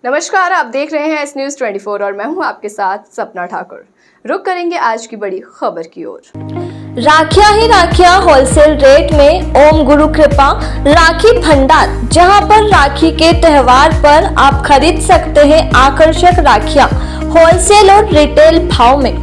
नमस्कार, आप देख रहे हैं एस न्यूज 24 और मैं हूं आपके साथ सपना ठाकुर। रुक करेंगे आज की बड़ी खबर की ओर। राखियां ही राखियां होलसेल रेट में ओम गुरु कृपा राखी भंडार, जहां पर राखी के त्योहार पर आप खरीद सकते हैं आकर्षक राखियां होलसेल और रिटेल भाव में।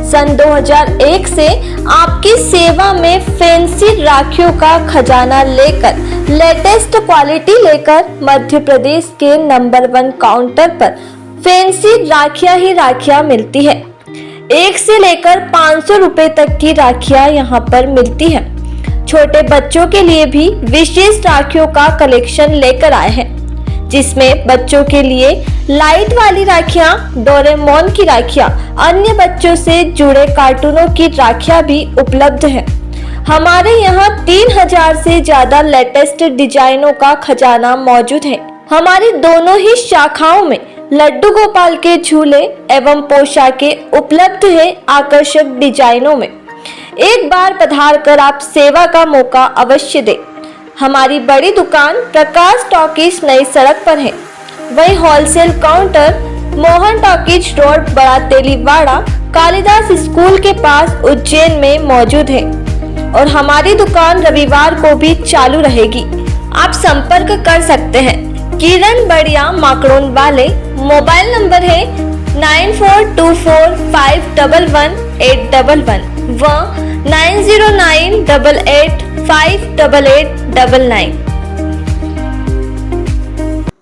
सन 2001 से आपकी सेवा में फैंसी राखियों का खजाना लेकर लेटेस्ट क्वालिटी लेकर मध्य प्रदेश के नंबर 1 काउंटर पर फैंसी राखियां ही राखियां मिलती है। 1 से लेकर 500 रुपए तक की राखियां यहाँ पर मिलती है। छोटे बच्चों के लिए भी विशेष राखियों का कलेक्शन लेकर आए हैं, जिसमें बच्चों के लिए लाइट वाली राखियां, डोरेमोन की राखियां, अन्य बच्चों से जुड़े कार्टूनों की राखियां भी उपलब्ध हैं। हमारे यहाँ 3000 से ज्यादा लेटेस्ट डिजाइनों का खजाना मौजूद है। हमारी दोनों ही शाखाओं में लड्डू गोपाल के झूले एवं पोशाकें उपलब्ध है आकर्षक डिजाइनों में। एक बार पधार कर आप सेवा का मौका अवश्य दें। हमारी बड़ी दुकान प्रकाश टॉकीज नई सड़क पर है। वही wholesale counter Mohan talkies road, बड़ा तेलीवाड़ा, कालिदास स्कूल के पास उज्जैन में मौजूद है और हमारी दुकान रविवार को भी चालू रहेगी। आप संपर्क कर सकते हैं। किरण बढ़िया माकड़ोन वाले, मोबाइल नंबर है 9424511811 व 9098858899।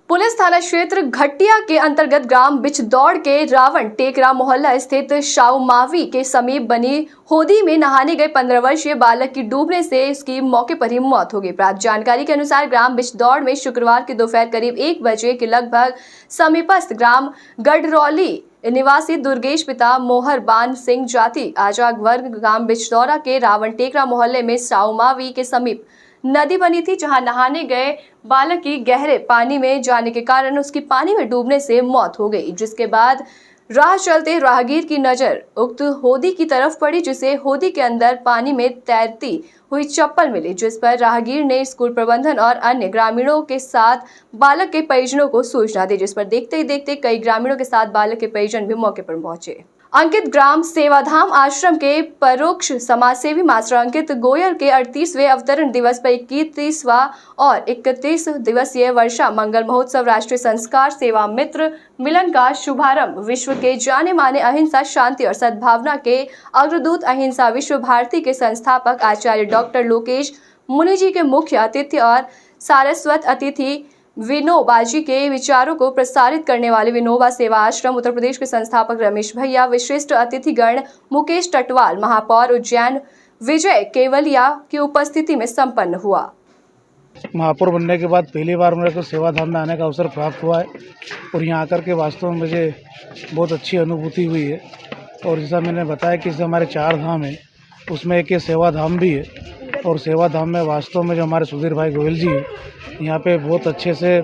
पुलिस थाना क्षेत्र घटिया के अंतर्गत ग्राम बिचदौड़ के रावण टेकरा मोहल्ला स्थित शाहू मावी के समीप बनी होदी में नहाने गए 15 वर्षीय बालक की डूबने से इसकी मौके पर ही मौत हो गई। प्राप्त जानकारी के अनुसार ग्राम बिचदौड़ में शुक्रवार की दोपहर करीब 1 बजे के लगभग समीपस्थ ग्राम गढ़रौली निवासी दुर्गेश पिता मोहर बान सिंह जाति आजाग वर्ग ग्राम बिचदौरा के रावण टेकरा मोहल्ले में शाहू मावी के समीप नदी बनी थी, जहां नहाने गए बालक की गहरे पानी में जाने के कारण उसकी पानी में डूबने से मौत हो गई। जिसके बाद राह चलते राहगीर की नजर उक्त होदी की तरफ पड़ी, जिसे होदी के अंदर पानी में तैरती हुई चप्पल मिली, जिस पर राहगीर ने स्कूल प्रबंधन और अन्य ग्रामीणों के साथ बालक के परिजनों को सूचना दी, जिस पर देखते ही देखते कई ग्रामीणों के साथ बालक के परिजन भी मौके पर पहुंचे। अंकित ग्राम सेवाधाम आश्रम के परोक्ष समाजसेवी मास्टर अंकित गोयल के 38वें अवतरण दिवस पर 21वां और 31 दिवसीय वर्षा मंगल महोत्सव राष्ट्रीय संस्कार सेवा मित्र मिलन का शुभारंभ विश्व के जाने माने अहिंसा, शांति और सद्भावना के अग्रदूत अहिंसा विश्व भारती के संस्थापक आचार्य डॉक्टर लोकेश मुनि जी के मुख्य अतिथि और सारस्वत अतिथि विनोबाजी के विचारों को प्रसारित करने वाले विनोबा सेवा आश्रम उत्तर प्रदेश के संस्थापक रमेश भैया, विशिष्ट अतिथिगण मुकेश टटवाल, महापौर उज्जैन विजय केवलिया की उपस्थिति में संपन्न हुआ। महापौर बनने के बाद पहली बार मेरे को सेवाधाम में आने का अवसर प्राप्त हुआ है और यहाँ आकर के वास्तव में मुझे बहुत अच्छी अनुभूति हुई है। और जैसा मैंने बताया कि जैसे हमारे 4 धाम है, उसमें एक ये सेवाधाम भी है और सेवाधाम में वास्तव में जो हमारे सुधीर भाई गोयल जी है, यहाँ पे बहुत अच्छे से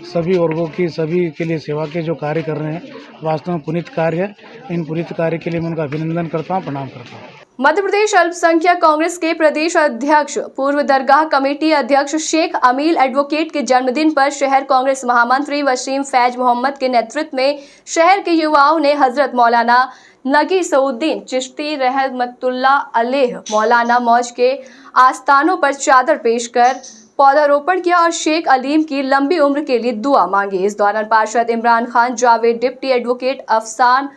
सभी वर्गों की सभी के लिए सेवा के जो कार्य कर रहे हैं, वास्तव में पुनीत कार्य है। इन पुनीत कार्य के लिए मैं उनका अभिनंदन करता हूँ, प्रणाम करता हूँ। मध्य प्रदेश अल्पसंख्यक कांग्रेस के प्रदेश अध्यक्ष पूर्व दरगाह कमेटी अध्यक्ष शेख अमील एडवोकेट के जन्मदिन पर शहर कांग्रेस महामंत्री वसीम फैज मोहम्मद के नेतृत्व में शहर के युवाओं ने हजरत मौलाना नगी सऊद्दीन चिश्ती रहमतुल्लाह अलैह मौलाना मौज के आस्थानों पर चादर पेश कर पौधारोपण किया और शेख अलीम की लंबी उम्र के लिए दुआ मांगी। इस दौरान पार्षद इमरान खान, जावेद, डिप्टी एडवोकेट असफान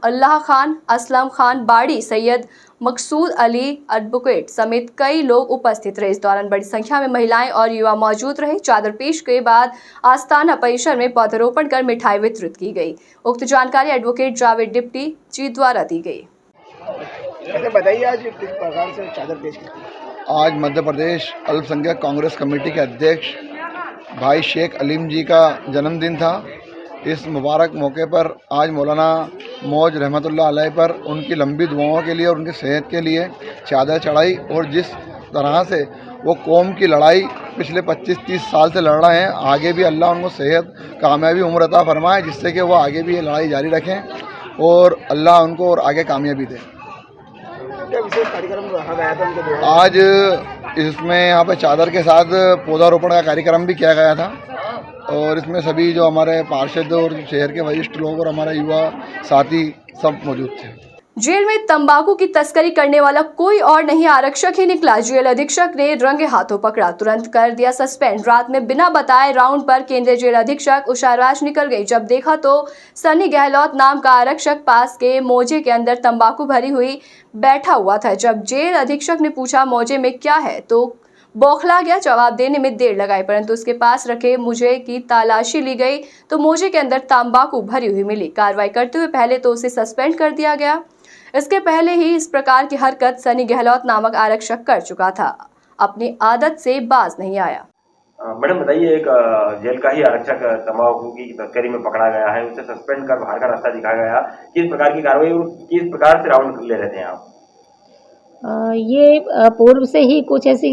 अल्लाह खान, असलम खान बाड़ी, सैयद मकसूद अली एडवोकेट समेत कई लोग उपस्थित रहे। इस दौरान बड़ी संख्या में महिलाएं और युवा मौजूद रहे। चादर पेश के बाद आस्थाना परिसर में पौधारोपण कर मिठाई वितरित की गई। उक्त जानकारी एडवोकेट जावेद डिप्टी जी द्वारा दी गई। बताइए आज किस प्रकार से चादर पेश की? आज मध्य प्रदेश अल्पसंख्यक कांग्रेस कमेटी के अध्यक्ष भाई शेख अलीम जी का जन्मदिन था। इस मुबारक मौके पर आज मौलाना मौज रहमतुल्लाह अलैह पर उनकी लंबी दुआओं के लिए और उनकी सेहत के लिए चादर चढ़ाई। और जिस तरह से वो कौम की लड़ाई पिछले 25-30 साल से लड़ रहे हैं, आगे भी अल्लाह उनको सेहत, कामयाबी, उम्र अता फरमाए, जिससे कि वो आगे भी ये लड़ाई जारी रखें और अल्लाह उनको और आगे कामयाबी दे। विशेष कार्यक्रम रखा गया था उनके? आज इसमें यहाँ पे चादर के साथ पौधारोपण का कार्यक्रम भी किया गया था और इसमें सभी जो हमारे पार्षद और शहर के वरिष्ठ लोग और हमारे युवा साथी सब मौजूद थे। जेल में तंबाकू की तस्करी करने वाला कोई और नहीं आरक्षक ही निकला। जेल अधीक्षक ने रंगे हाथों पकड़ा, तुरंत कर दिया सस्पेंड। रात में बिना बताए राउंड पर केंद्रीय जेल अधीक्षक उषा राज निकल गई। जब देखा तो सनी गहलोत नाम का आरक्षक पास के मोजे के अंदर तंबाकू भरी हुई बैठा हुआ था। जब जेल अधीक्षक ने पूछा मोजे में क्या है तो बौखला गया। जवाब देने में देर लगाई, परंतु उसके पास रखे मोजे की तलाशी ली गई तो मोजे के अंदर तंबाकू भरी हुई मिली। कार्रवाई करते हुए पहले तो उसे सस्पेंड कर दिया गया। इसके पहले ही इस प्रकार की हरकत सनी गहलोत नामक आरक्षक कर चुका था। अपनी आदत से बाज नहीं आया। मैडम बताइए, एक जेल का ही आरक्षक तंबाकू की तस्करी में पकड़ा गया है, उसे सस्पेंड कर बाहर का रास्ता दिखाया गया। किस प्रकार की कार्रवाई और किस प्रकार से राउंड ले रहे थे आप? ये पूर्व से ही कुछ ऐसी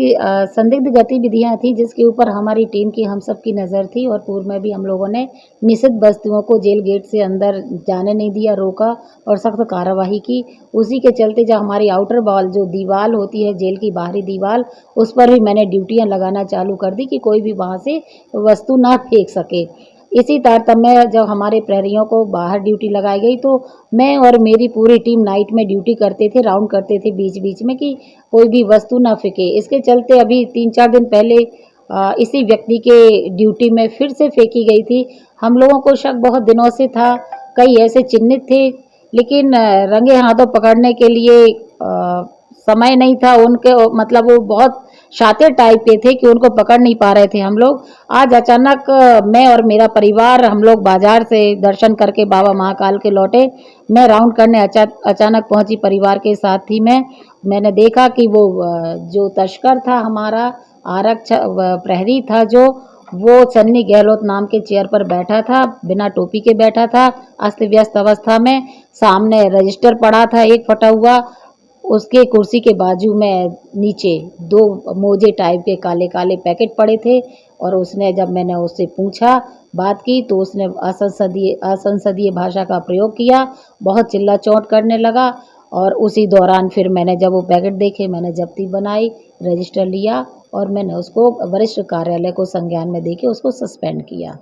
संदिग्ध गतिविधियां थी जिसके ऊपर हमारी टीम की हम सब की नज़र थी और पूर्व में भी हम लोगों ने निषिद्ध वस्तुओं को जेल गेट से अंदर जाने नहीं दिया, रोका और सख्त कार्रवाई की। उसी के चलते जब हमारी आउटर वॉल जो दीवार होती है जेल की बाहरी दीवार, उस पर भी मैंने ड्यूटियां लगाना चालू कर दी कि कोई भी वहाँ से वस्तु ना फेंक सके। इसी तारतम्य में जब हमारे प्रहरियों को बाहर ड्यूटी लगाई गई तो मैं और मेरी पूरी टीम नाइट में ड्यूटी करते थे, राउंड करते थे बीच बीच में कि कोई भी वस्तु ना फेंके। इसके चलते अभी 3-4 दिन पहले इसी व्यक्ति के ड्यूटी में फिर से फेंकी गई थी। हम लोगों को शक बहुत दिनों से था, कई ऐसे चिन्हित थे, लेकिन रंगे हाथों पकड़ने के लिए समय नहीं था उनके, मतलब वो बहुत शातिर टाइप के थे कि उनको पकड़ नहीं पा रहे थे हम लोग। आज अचानक मैं और मेरा परिवार हम लोग बाजार से दर्शन करके बाबा महाकाल के लौटे। मैं राउंड करने अचानक पहुंची परिवार के साथ ही मैंने देखा कि वो जो तस्कर था, हमारा आरक्षक प्रहरी था जो, वो सन्नी गहलोत नाम के चेयर पर बैठा था, बिना टोपी के बैठा था, अस्त व्यस्त अवस्था में। सामने रजिस्टर पड़ा था एक फटा हुआ, उसके कुर्सी के बाजू में नीचे 2 मोजे टाइप के काले काले पैकेट पड़े थे। और उसने, जब मैंने उससे पूछा, बात की, तो उसने असंसदीय भाषा का प्रयोग किया, बहुत चिल्ला चोट करने लगा। और उसी दौरान फिर मैंने जब वो पैकेट देखे, मैंने जब्ती बनाई, रजिस्टर लिया और मैंने उसको वरिष्ठ कार्यालय को संज्ञान में देके उसको सस्पेंड किया।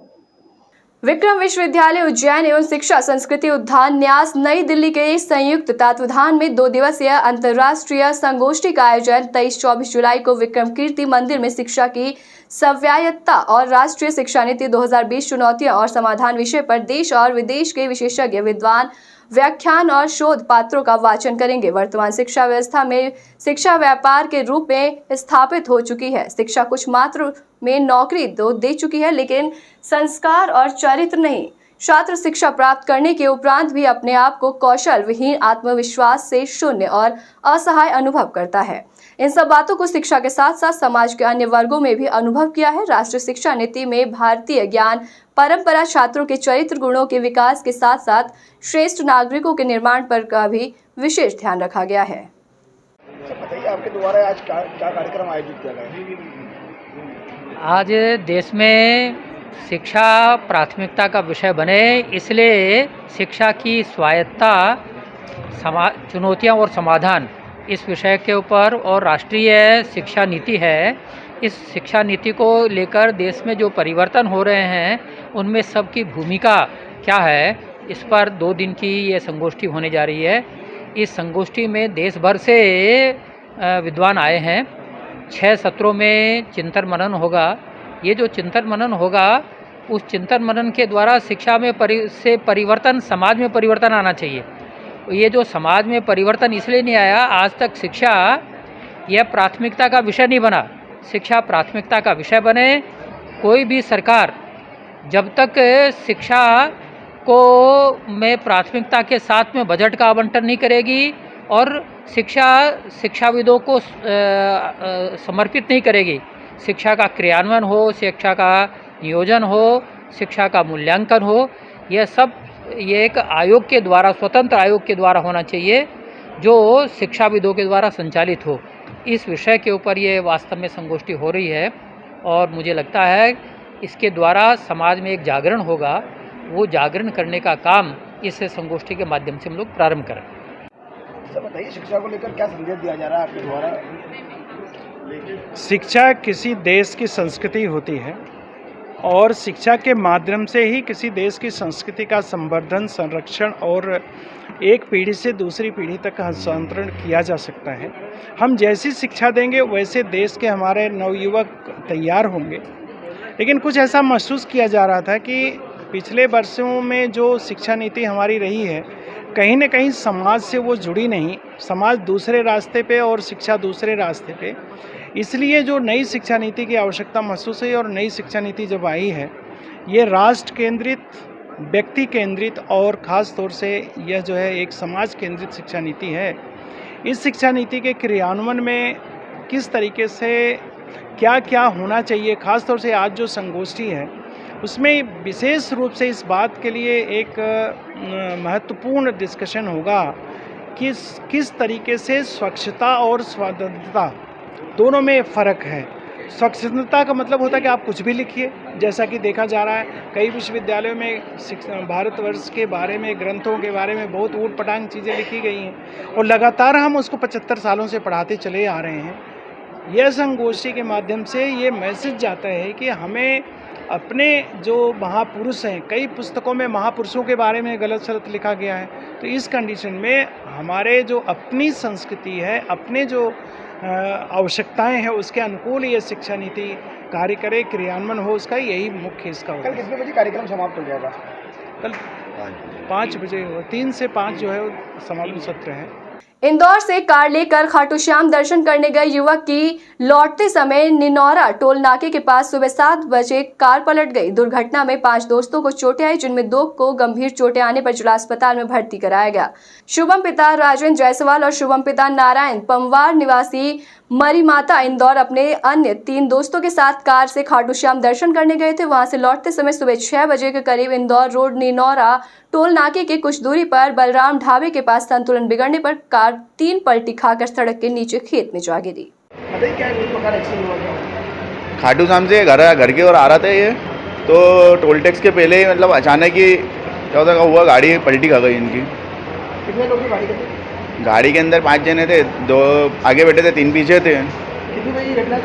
विक्रम विश्वविद्यालय उज्जैन एवं शिक्षा संस्कृति उद्यान न्यास नई दिल्ली के संयुक्त तत्वावधान में 2 दिवसीय अंतर्राष्ट्रीय संगोष्ठी का आयोजन 23-24 जुलाई को विक्रम कीर्ति मंदिर में शिक्षा की स्वायत्तता और राष्ट्रीय शिक्षा नीति 2020 चुनौतियां और समाधान विषय पर देश और विदेश के विशेषज्ञ विद्वान व्याख्यान और शोध पात्रों का वाचन करेंगे। वर्तमान शिक्षा व्यवस्था में शिक्षा व्यापार के रूप में स्थापित हो चुकी है। शिक्षा कुछ मात्र में नौकरी तो दे चुकी है, लेकिन संस्कार और चरित्र नहीं। छात्र शिक्षा प्राप्त करने के उपरांत भी अपने आप को कौशल विहीन, आत्मविश्वास से शून्य और असहाय अनुभव करता है। इन सब बातों को शिक्षा के साथ साथ समाज के अन्य वर्गों में भी अनुभव किया है। राष्ट्रीय शिक्षा नीति में भारतीय ज्ञान परंपरा, छात्रों के चरित्र गुणों के विकास के साथ साथ श्रेष्ठ नागरिकों के निर्माण पर का भी विशेष ध्यान रखा गया है। बताइए, आपके द्वारा आज क्या कार्यक्रम आयोजित किया गया? आज देश में शिक्षा प्राथमिकता का विषय बने, इसलिए शिक्षा की स्वायत्तता, चुनौतियां और समाधान, इस विषय के ऊपर, और राष्ट्रीय शिक्षा नीति है, इस शिक्षा नीति को लेकर देश में जो परिवर्तन हो रहे हैं उनमें सबकी भूमिका क्या है, इस पर 2 दिन की ये संगोष्ठी होने जा रही है। इस संगोष्ठी में देश भर से विद्वान आए हैं। 6 सत्रों में चिंतन मनन होगा। ये जो चिंतन मनन होगा, उस चिंतन मनन के द्वारा शिक्षा में परिवर्तन, समाज में परिवर्तन आना चाहिए। ये जो समाज में परिवर्तन इसलिए नहीं आया, आज तक शिक्षा यह प्राथमिकता का विषय नहीं बना। शिक्षा प्राथमिकता का विषय बने। कोई भी सरकार जब तक शिक्षा को में प्राथमिकता के साथ में बजट का आवंटन नहीं करेगी और शिक्षाविदों को समर्पित नहीं करेगी, शिक्षा का क्रियान्वयन हो, शिक्षा का नियोजन हो, शिक्षा का मूल्यांकन हो, ये एक आयोग के द्वारा, स्वतंत्र आयोग के द्वारा होना चाहिए, जो शिक्षाविदों के द्वारा संचालित हो। इस विषय के ऊपर ये वास्तव में संगोष्ठी हो रही है और मुझे लगता है इसके द्वारा समाज में एक जागरण होगा। वो जागरण करने का काम इस संगोष्ठी के माध्यम से हम लोग प्रारंभ करें। सर बताइए, शिक्षा को लेकर क्या संदेश दिया जा रहा है आपके द्वारा? शिक्षा किसी देश की संस्कृति होती है और शिक्षा के माध्यम से ही किसी देश की संस्कृति का संवर्धन, संरक्षण और एक पीढ़ी से दूसरी पीढ़ी तक हस्तांतरण किया जा सकता है। हम जैसी शिक्षा देंगे वैसे देश के हमारे नवयुवक तैयार होंगे। लेकिन कुछ ऐसा महसूस किया जा रहा था कि पिछले वर्षों में जो शिक्षा नीति हमारी रही है, कहीं न कहीं समाज से वो जुड़ी नहीं, समाज दूसरे रास्ते पे और शिक्षा दूसरे रास्ते पे। इसलिए जो नई शिक्षा नीति की आवश्यकता महसूस हुई और नई शिक्षा नीति जब आई है, ये राष्ट्र केंद्रित, व्यक्ति केंद्रित और ख़ास तौर से यह जो है एक समाज केंद्रित शिक्षा नीति है। इस शिक्षा नीति के क्रियान्वयन में किस तरीके से क्या क्या होना चाहिए, ख़ास तौर से आज जो संगोष्ठी है उसमें विशेष रूप से इस बात के लिए एक महत्वपूर्ण डिस्कशन होगा कि किस तरीके से स्वच्छता और स्वायत्तता दोनों में फ़र्क है। स्वच्छता का मतलब होता है कि आप कुछ भी लिखिए, जैसा कि देखा जा रहा है कई विश्वविद्यालयों में भारतवर्ष के बारे में, ग्रंथों के बारे में बहुत ऊट पटांग चीज़ें लिखी गई हैं और लगातार हम उसको 75 सालों से पढ़ाते चले आ रहे हैं। यह संगोष्ठी के माध्यम से ये मैसेज जाता है कि हमें अपने जो महापुरुष हैं, कई पुस्तकों में महापुरुषों के बारे में गलत सलत लिखा गया है, तो इस कंडीशन में हमारे जो अपनी संस्कृति है, अपने जो आवश्यकताएं हैं उसके अनुकूल ये शिक्षा नीति कार्य करे, क्रियान्वयन हो, उसका यही मुख्य इसका होगा। कल कितने बजे कार्यक्रम समाप्त हो जाएगा? कल 5 बजे 3 से 5 जो है समापन सत्र है। इंदौर से कार लेकर खाटू श्याम दर्शन करने गए युवक की लौटते समय निनौरा टोल नाके के पास सुबह 7 बजे कार पलट गई। दुर्घटना में 5 दोस्तों को चोटें आई, जिनमें 2 को गंभीर चोटें आने पर जिला अस्पताल में भर्ती कराया गया। शुभम पिता राजेंद्र जायसवाल और शुभम पिता नारायण पमवार निवासी मरीमाता इंदौर अपने अन्य 3 दोस्तों के साथ कार से खाटू श्याम दर्शन करने गए थे। वहां से लौटते समय सुबह 6 बजे के करीब इंदौर रोड निनौरा टोल नाके के कुछ दूरी पर बलराम ढाबे के पास संतुलन बिगड़ने पर कार 3 पलटी खाकर सड़क के नीचे खेत में जा गिरी। खाटू श्याम से घर की ओर आ रहा था ये, तो टोल टैक्स के पहले ही मतलब अचानक ही क्या होता हुआ, गाड़ी पलटी खा गई इनकी। कितने लोग थे गाड़ी के? गाड़ी के अंदर 5 जने थे, 2 आगे बैठे थे, 3 पीछे थे। कितनी बजे घटना?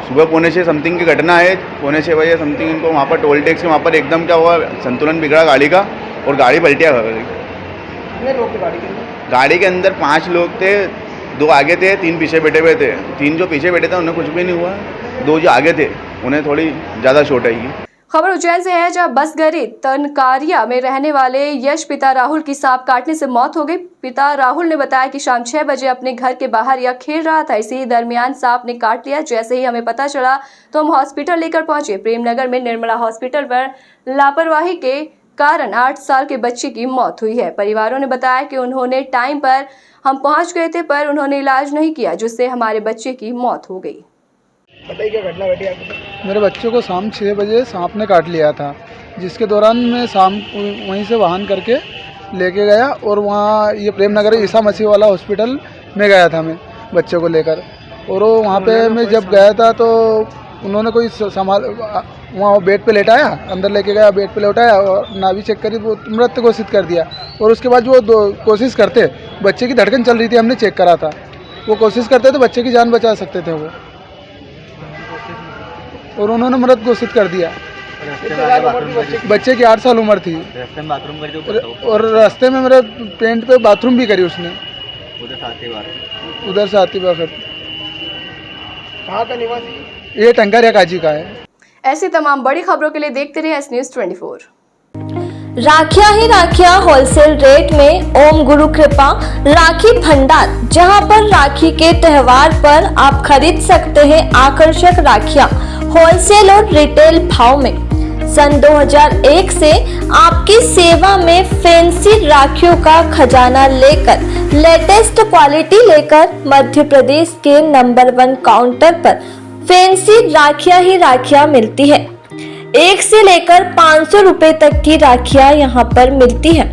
सुबह 5:45 समथिंग की घटना है। 5:45 बजे समथिंग इनको वहाँ पर टोल टैक्स के वहाँ पर एकदम क्या हुआ, संतुलन बिगड़ा गाड़ी का और गाड़ी पलटिया खा गई। कितने लोग थे गाड़ी के अंदर? गाड़ी के अंदर 5 लोग थे, 2 आगे थे, 3 पीछे बैठे हुए थे। 3 जो पीछे बैठे थे उन्हें कुछ भी नहीं हुआ, 2 जो आगे थे उन्हें थोड़ी ज़्यादा चोट आई। खबर उज्जैन से है, जहां बसगरी तनकारिया में रहने वाले यश पिता राहुल की सांप काटने से मौत हो गई। पिता राहुल ने बताया कि शाम 6 बजे अपने घर के बाहर यह खेल रहा था, इसी दरमियान सांप ने काट लिया। जैसे ही हमें पता चला तो हम हॉस्पिटल लेकर पहुंचे। प्रेमनगर में निर्मला हॉस्पिटल पर लापरवाही के कारण 8 साल के बच्चे की मौत हुई है। परिवारों ने बताया कि उन्होंने टाइम पर हम पहुंच गए थे, पर उन्होंने इलाज नहीं किया, जिससे हमारे बच्चे की मौत हो गई। बताइए क्या घटना घटी आपको? मेरे बच्चे को शाम 6 बजे सांप ने काट लिया था, जिसके दौरान मैं शाम वहीं से वाहन करके लेके गया और वहाँ ये प्रेमनगर ईसा मसीह वाला हॉस्पिटल में गया था मैं बच्चे को लेकर। और वो वहाँ पे मैं जब गया था तो उन्होंने कोई संभाल वहाँ बेड पे लेटाया, अंदर लेके गया, बेड पे लेटाया और नाभि चेक करी, वो मृत घोषित कर दिया। और उसके बाद वो कोशिश करते, बच्चे की धड़कन चल रही थी, हमने चेक करा था, वो कोशिश करते तो बच्चे की जान बचा सकते थे वो, और उन्होंने मृत घोषित कर दिया। बच्चे की 8 साल उम्र थी। और रास्ते में मेरे पेंट पे बाथरूम भी करी उसने, उधर से आती वक्त। कहाँ का निवासी? ये टंकारिया काजी का है। ऐसी तमाम बड़ी खबरों के लिए देखते रहिए एस न्यूज़ 24। राखियां ही राखियां होलसेल रेट में ओम गुरु कृपा राखी भंडार, जहां पर राखी के त्योहार पर आप खरीद सकते हैं आकर्षक राखियां होलसेल और रिटेल भाव में। सन 2001 से आपकी सेवा में फैंसी राखियों का खजाना लेकर लेटेस्ट क्वालिटी लेकर मध्य प्रदेश के नंबर 1 काउंटर पर फैंसी राखियां ही राखियां मिलती है। 1 से लेकर 500 रुपए तक की राखियां यहाँ पर मिलती है।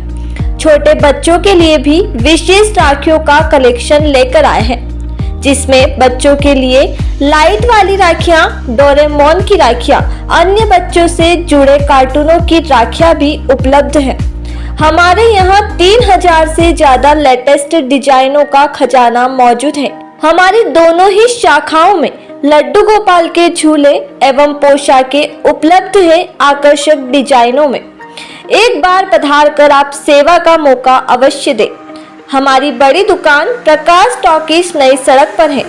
छोटे बच्चों के लिए भी विशेष राखियों का कलेक्शन लेकर आए हैं, जिसमें बच्चों के लिए लाइट वाली राखियां, डोरेमोन की राखियां, अन्य बच्चों से जुड़े कार्टूनों की राखियां भी उपलब्ध हैं। हमारे यहाँ 3000 से ज्यादा लेटेस्ट डिजाइनों का खजाना मौजूद है। हमारी दोनों ही शाखाओं में लड्डू गोपाल के झूले एवं पोशाकें उपलब्ध है आकर्षक डिजाइनों में। एक बार पधार कर आप सेवा का मौका अवश्य दें। हमारी बड़ी दुकान प्रकाश टॉकीज नई सड़क पर है।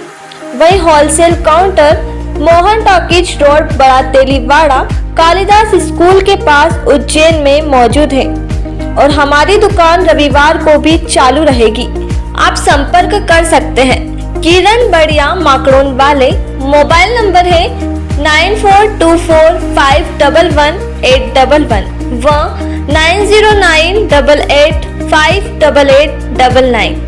वही wholesale counter Mohan talkies road बड़ा तेलीवाड़ा कालिदास स्कूल के पास उज्जैन में मौजूद है और हमारी दुकान रविवार को भी चालू रहेगी। आप संपर्क कर सकते हैं। किरण बढ़िया माकड़ोन वाले। मोबाइल नंबर है 9424511811 व 9098858899।